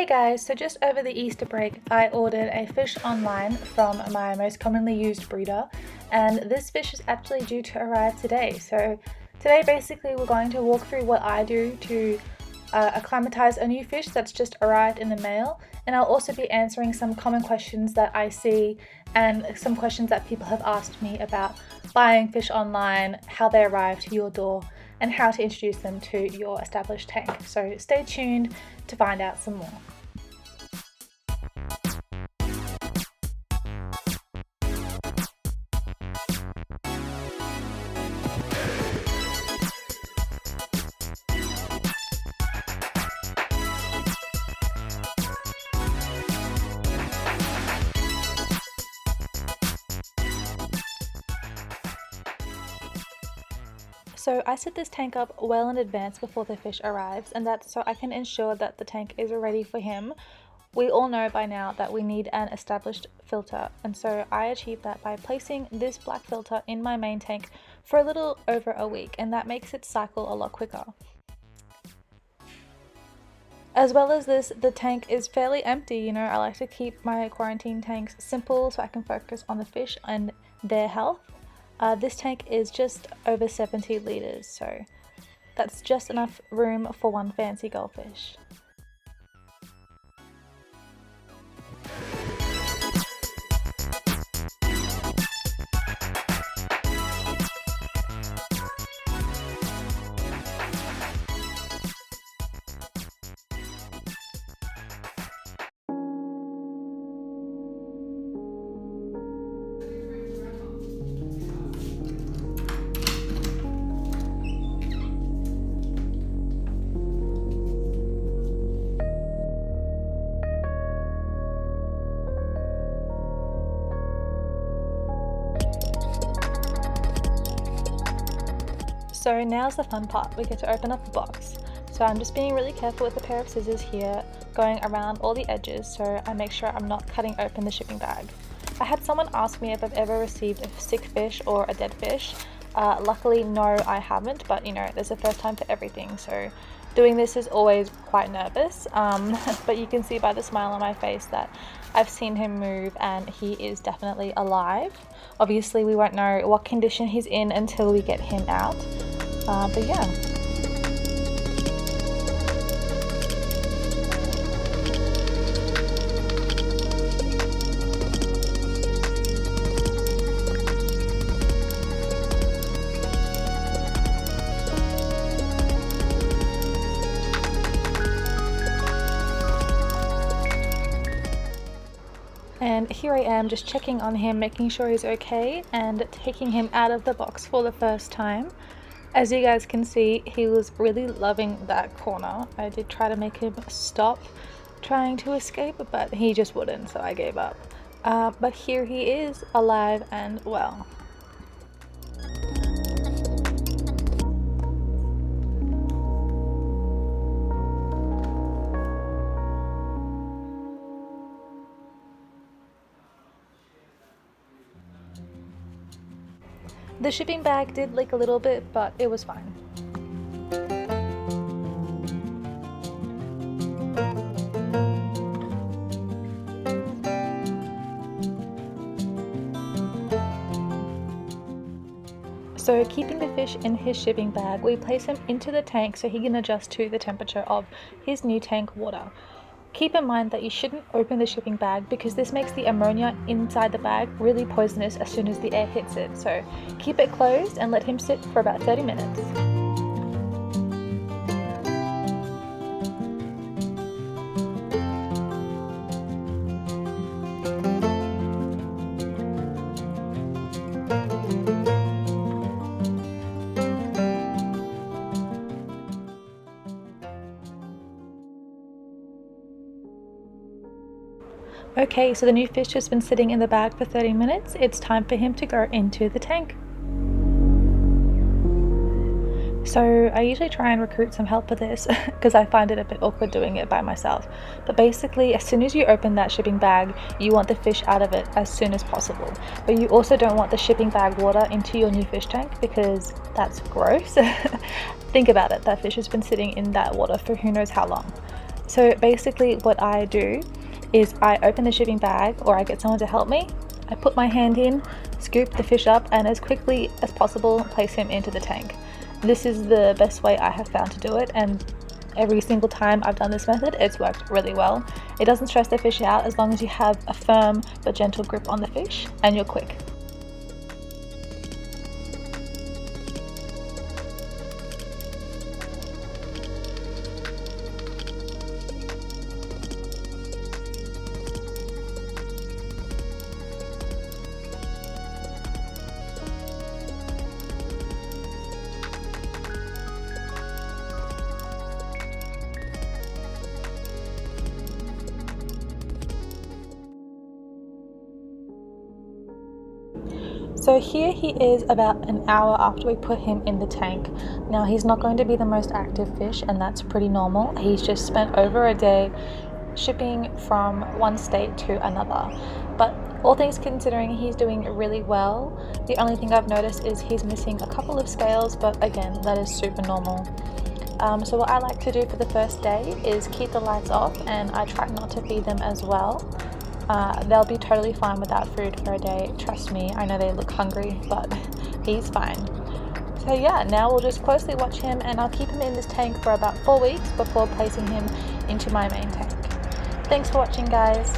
Hey guys, so just over the Easter break, I ordered a fish online from my most commonly used breeder, and this fish is actually due to arrive today. So today basically we're going to walk through what I do to acclimatise a new fish that's just arrived in the mail, and I'll also be answering some common questions that I see and some questions that people have asked me about buying fish online, how they arrive to your door, and how to introduce them to your established tank. So stay tuned to find out some more. So I set this tank up well in advance before the fish arrives, and that's so I can ensure that the tank is ready for him. We all know by now that we need an established filter, and so I achieved that by placing this black filter in my main tank for a little over a week, and that makes it cycle a lot quicker. As well as this, the tank is fairly empty. I like to keep my quarantine tanks simple so I can focus on the fish and their health. This tank is just over 70 litres, so that's just enough room for one fancy goldfish. So now's the fun part, we get to open up the box. So I'm just being really careful with a pair of scissors here, going around all the edges so I make sure I'm not cutting open the shipping bag. I had someone ask me if I've ever received a sick fish or a dead fish. Luckily no, I haven't, but there's a first time for everything, so doing this is always quite nervous, but you can see by the smile on my face that I've seen him move and he is definitely alive. Obviously we won't know what condition he's in until we get him out, but yeah. And here I am just checking on him, making sure he's okay, and taking him out of the box for the first time. As you guys can see, he was really loving that corner. I did try to make him stop trying to escape, but he just wouldn't, so I gave up. But here he is, alive and well. The shipping bag did leak a little bit, but it was fine. So keeping the fish in his shipping bag, we place him into the tank so he can adjust to the temperature of his new tank water. Keep in mind that you shouldn't open the shipping bag because this makes the ammonia inside the bag really poisonous as soon as the air hits it. So keep it closed and let him sit for about 30 minutes. Okay, so the new fish has been sitting in the bag for 30 minutes. It's time for him to go into the tank. So I usually try and recruit some help for this because I find it a bit awkward doing it by myself. But basically, as soon as you open that shipping bag, you want the fish out of it as soon as possible. But you also don't want the shipping bag water into your new fish tank because that's gross. Think about it, that fish has been sitting in that water for who knows how long. So basically what I do is I open the shipping bag, or I get someone to help me. I put my hand in, scoop the fish up, and as quickly as possible place him into the tank. This is the best way I have found to do it, and every single time I've done this method, it's worked really well. It doesn't stress the fish out as long as you have a firm but gentle grip on the fish and you're quick. So here he is about an hour after we put him in the tank. Now he's not going to be the most active fish, and that's pretty normal. He's just spent over a day shipping from one state to another. But all things considering, he's doing really well. The only thing I've noticed is he's missing a couple of scales, but again, that is super normal. So what I like to do for the first day is keep the lights off, and I try not to feed them as well. They'll be totally fine without food for a day, trust me. I know they look hungry, but he's fine. So yeah, now we'll just closely watch him, and I'll keep him in this tank for about 4 weeks before placing him into my main tank. Thanks for watching, guys.